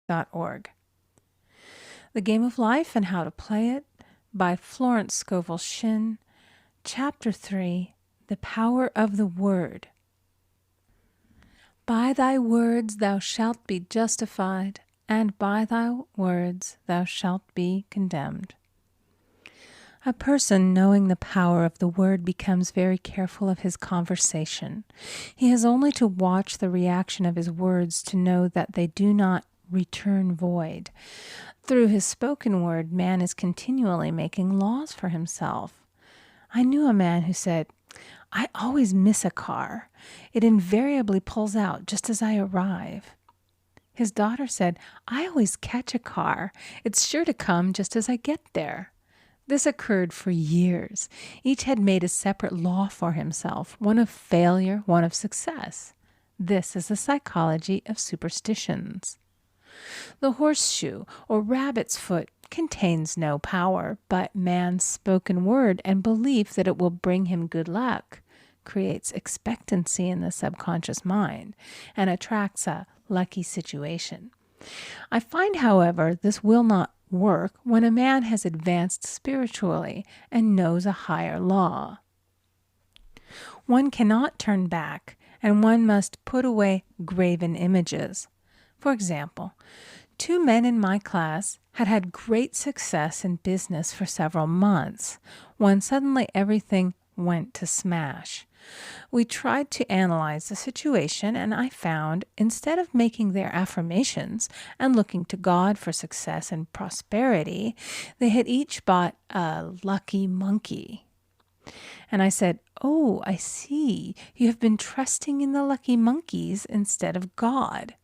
The Game of Life and How to Play It by Florence Scovel Shinn. Chapter 3, The Power of the Word. By thy words thou shalt be justified, and by thy words thou shalt be condemned. A person knowing the power of the word becomes very careful of his conversation. He has only to watch the reaction of his words to know that they do not return void. Through his spoken word, man is continually making laws for himself. I knew a man who said, "I always miss a car. It invariably pulls out just as I arrive." His daughter said, "I always catch a car. It's sure to come just as I get there." This occurred for years. Each had made a separate law for himself, one of failure, one of success. This is the psychology of superstitions. The horseshoe or rabbit's foot contains no power, but man's spoken word and belief that it will bring him good luck creates expectancy in the subconscious mind and attracts a lucky situation. I find, however, this will not work when a man has advanced spiritually and knows a higher law. One cannot turn back, and one must put away graven images. For example, 2 men in my class had had great success in business for several months, when suddenly everything went to smash. We tried to analyze the situation, and I found, instead of making their affirmations and looking to God for success and prosperity, they had each bought a lucky monkey. And I said, "Oh, I see. You have been trusting in the lucky monkeys instead of God.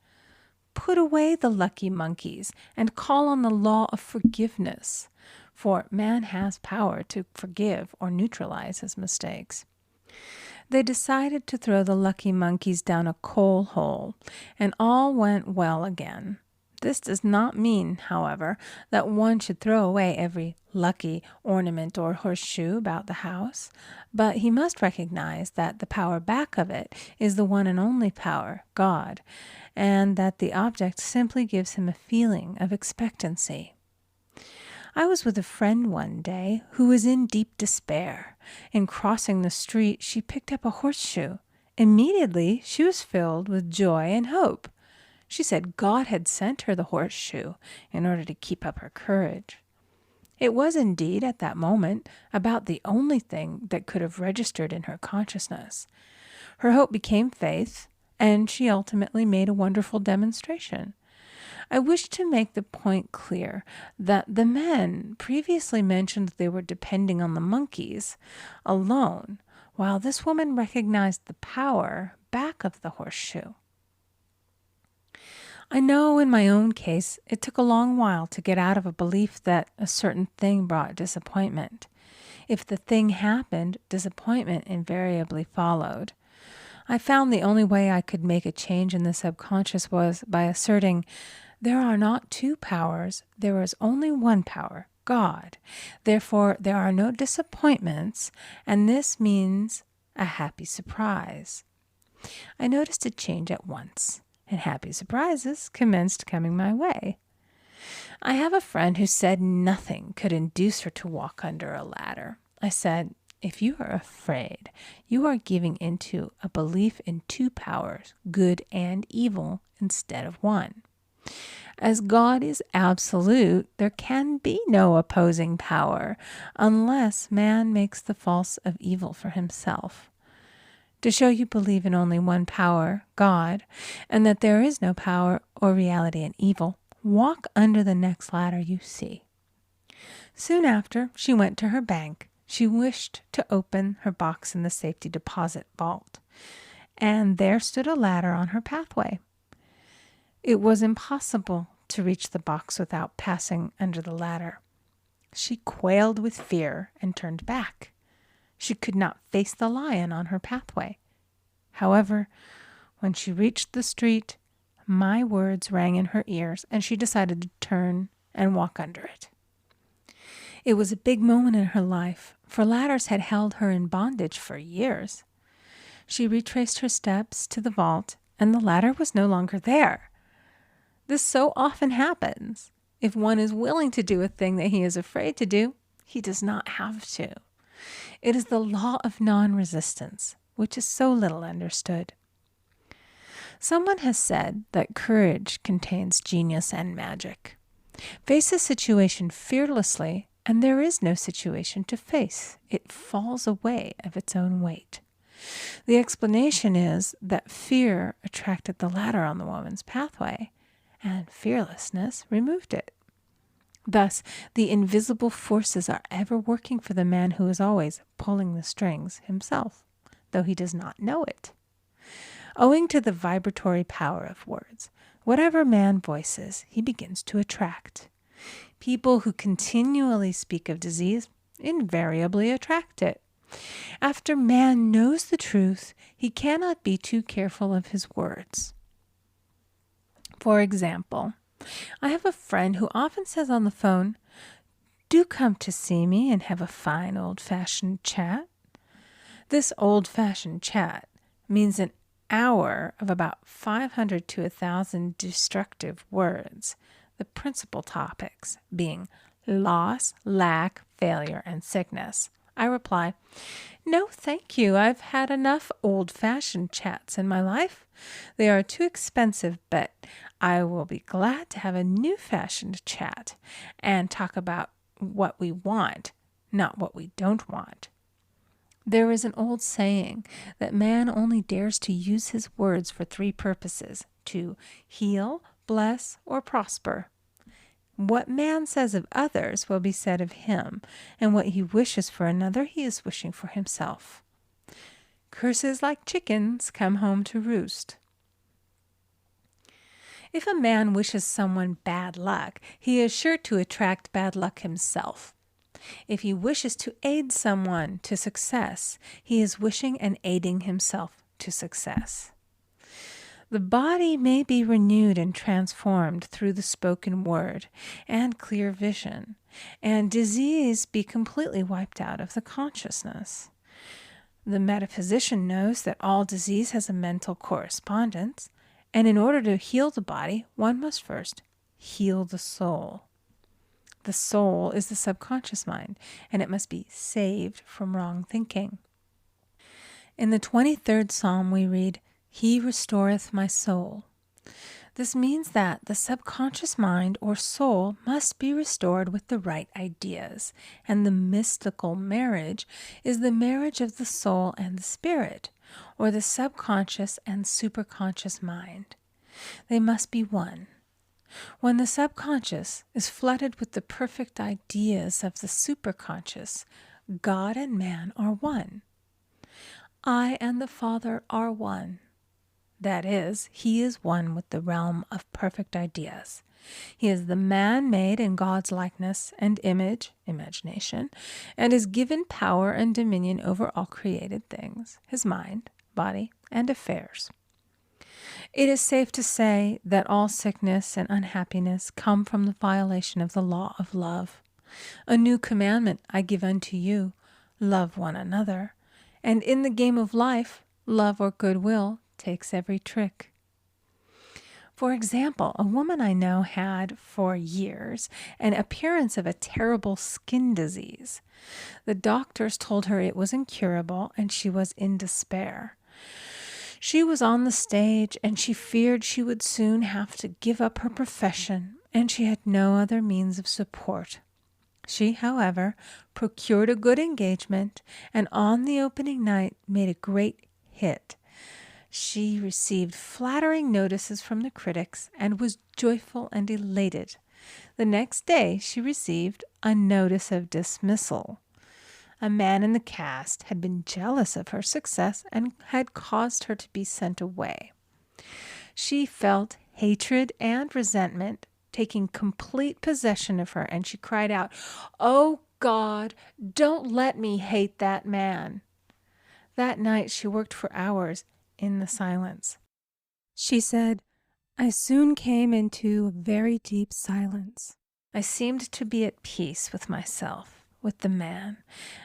Put away the lucky monkeys and call on the law of forgiveness, for man has power to forgive or neutralize his mistakes." They decided to throw the lucky monkeys down a coal hole, and all went well again. This does not mean, however, that one should throw away every lucky ornament or horseshoe about the house, but he must recognize that the power back of it is the one and only power, God, and that the object simply gives him a feeling of expectancy. I was with a friend one day who was in deep despair. In crossing the street, she picked up a horseshoe. Immediately, she was filled with joy and hope. She said God had sent her the horseshoe in order to keep up her courage. It was indeed, at that moment, about the only thing that could have registered in her consciousness. Her hope became faith, and she ultimately made a wonderful demonstration. I wish to make the point clear that the men previously mentioned they were depending on the monkeys alone, while this woman recognized the power back of the horseshoe. I know in my own case it took a long while to get out of a belief that a certain thing brought disappointment. If the thing happened, disappointment invariably followed. I found the only way I could make a change in the subconscious was by asserting, there are not 2 powers, there is only one power, God. Therefore, there are no disappointments, and this means a happy surprise. I noticed a change at once, and happy surprises commenced coming my way. I have a friend who said nothing could induce her to walk under a ladder. I said, "If you are afraid, you are giving into a belief in 2 powers, good and evil, instead of one. As God is absolute, there can be no opposing power unless man makes the false of evil for himself. To show you believe in only one power, God, and that there is no power or reality in evil, walk under the next ladder you see." Soon after, she went to her bank. She wished to open her box in the safety deposit vault, and there stood a ladder on her pathway. It was impossible to reach the box without passing under the ladder. She quailed with fear and turned back. She could not face the lion on her pathway. However, when she reached the street, my words rang in her ears, and she decided to turn and walk under it. It was a big moment in her life, for ladders had held her in bondage for years. She retraced her steps to the vault, and the ladder was no longer there. This so often happens. If one is willing to do a thing that he is afraid to do, he does not have to. It is the law of non-resistance, which is so little understood. Someone has said that courage contains genius and magic. Face a situation fearlessly, and there is no situation to face. It falls away of its own weight. The explanation is that fear attracted the ladder on the woman's pathway, and fearlessness removed it. Thus, the invisible forces are ever working for the man who is always pulling the strings himself, though he does not know it. Owing to the vibratory power of words, whatever man voices, he begins to attract. People who continually speak of disease invariably attract it. After man knows the truth, he cannot be too careful of his words. For example, I have a friend who often says on the phone, "Do come to see me and have a fine old-fashioned chat." This old-fashioned chat means an hour of about 500 to 1,000 destructive words, the principal topics being loss, lack, failure, and sickness. I reply, "No, thank you. I've had enough old-fashioned chats in my life. They are too expensive, but I will be glad to have a new-fashioned chat and talk about what we want, not what we don't want." There is an old saying that man only dares to use his words for three purposes: to heal, bless, or prosper. What man says of others will be said of him, and what he wishes for another he is wishing for himself. Curses like chickens come home to roost. If a man wishes someone bad luck, he is sure to attract bad luck himself. If he wishes to aid someone to success, he is wishing and aiding himself to success. The body may be renewed and transformed through the spoken word and clear vision, and disease be completely wiped out of the consciousness. The metaphysician knows that all disease has a mental correspondence, and in order to heal the body, one must first heal the soul. The soul is the subconscious mind, and it must be saved from wrong thinking. In the 23rd Psalm we read, "He restoreth my soul." This means that the subconscious mind or soul must be restored with the right ideas, and the mystical marriage is the marriage of the soul and the spirit, or the subconscious and superconscious mind. They must be one. When the subconscious is flooded with the perfect ideas of the superconscious, God and man are one. I and the Father are one. That is, he is one with the realm of perfect ideas. He is the man made in God's likeness and image, imagination, and is given power and dominion over all created things, his mind, body, and affairs. It is safe to say that all sickness and unhappiness come from the violation of the law of love. A new commandment I give unto you, love one another. And in the game of life, love or goodwill takes every trick. For example, a woman I know had for years an appearance of a terrible skin disease. The doctors told her it was incurable and she was in despair. She was on the stage and she feared she would soon have to give up her profession, and she had no other means of support. She, however, procured a good engagement and on the opening night made a great hit. She received flattering notices from the critics and was joyful and elated. The next day she received a notice of dismissal. A man in the cast had been jealous of her success and had caused her to be sent away. She felt hatred and resentment taking complete possession of her, and she cried out, "Oh God, don't let me hate that man." That night she worked for hours in the silence. She said, "I soon came into a very deep silence. I seemed to be at peace with myself, with the man,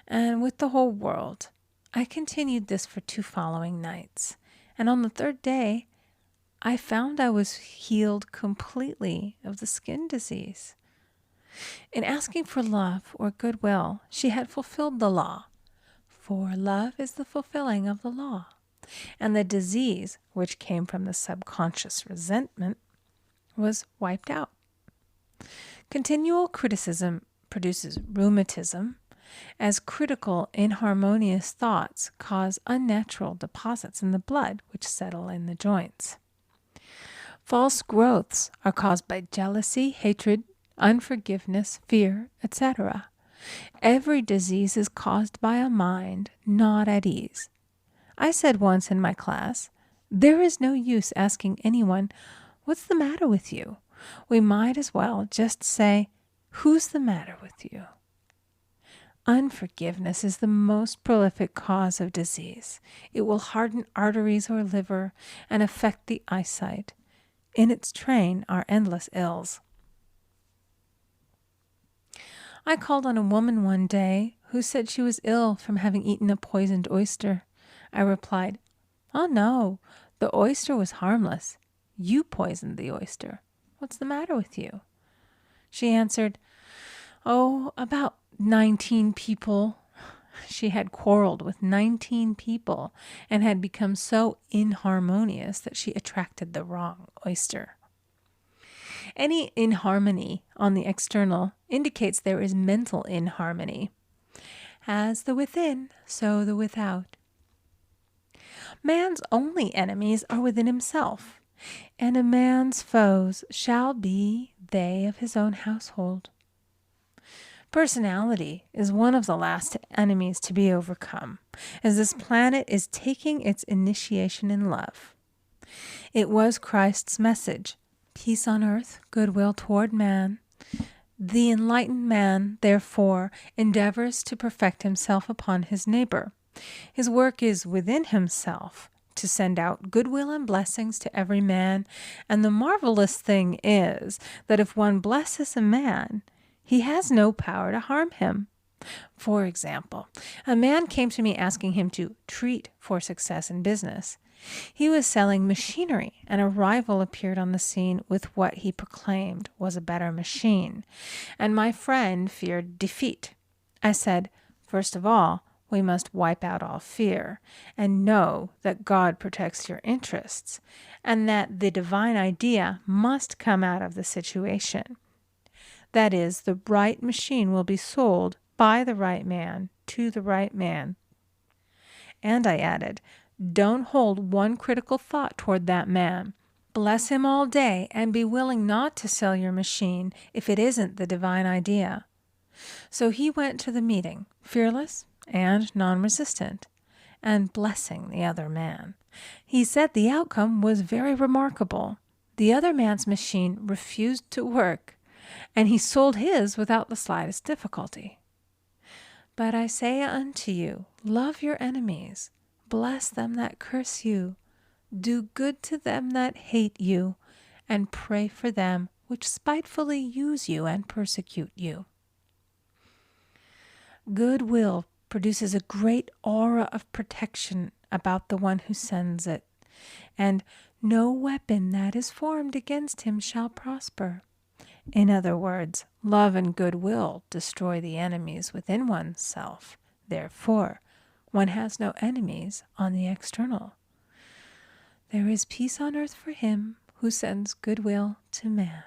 and with the whole world. I continued this for 2 following nights, and on the 3rd day I found I was healed completely of the skin disease. In asking for love or goodwill, she had fulfilled the law. For love is the fulfilling of the law. And the disease, which came from the subconscious resentment, was wiped out. Continual criticism produces rheumatism, as critical, inharmonious thoughts cause unnatural deposits in the blood which settle in the joints. False growths are caused by jealousy, hatred, unforgiveness, fear, etc. Every disease is caused by a mind not at ease. I said once in my class, there is no use asking anyone, what's the matter with you? We might as well just say, who's the matter with you? Unforgiveness is the most prolific cause of disease. It will harden arteries or liver and affect the eyesight. In its train are endless ills. I called on a woman one day who said she was ill from having eaten a poisoned oyster. I replied, "Oh no, the oyster was harmless. You poisoned the oyster. What's the matter with you?" She answered, "Oh, about 19 people." She had quarreled with 19 people and had become so inharmonious that she attracted the wrong oyster. Any inharmony on the external indicates there is mental inharmony. As the within, so the without. Man's only enemies are within himself, and a man's foes shall be they of his own household. Personality is one of the last enemies to be overcome, as this planet is taking its initiation in love. It was Christ's message, peace on earth, goodwill toward man. The enlightened man, therefore, endeavors to perfect himself upon his neighbor. His work is within himself, to send out goodwill and blessings to every man, and the marvelous thing is that if one blesses a man, he has no power to harm him. For example, a man came to me asking him to treat for success in business. He was selling machinery, and a rival appeared on the scene with what he proclaimed was a better machine, and my friend feared defeat. I said, first of all, we must wipe out all fear and know that God protects your interests and that the divine idea must come out of the situation. That is, the right machine will be sold by the right man to the right man. And I added, don't hold one critical thought toward that man. Bless him all day and be willing not to sell your machine if it isn't the divine idea. So he went to the meeting, fearless and non-resistant, and blessing the other man. He said the outcome was very remarkable. The other man's machine refused to work, and he sold his without the slightest difficulty. But I say unto you, love your enemies, bless them that curse you, do good to them that hate you, and pray for them which spitefully use you and persecute you. Goodwill produces a great aura of protection about the one who sends it, and no weapon that is formed against him shall prosper. In other words, love and goodwill destroy the enemies within oneself. Therefore, one has no enemies on the external. There is peace on earth for him who sends goodwill to man.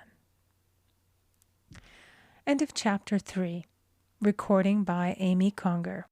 End of chapter 3. Recording by Amy Conger.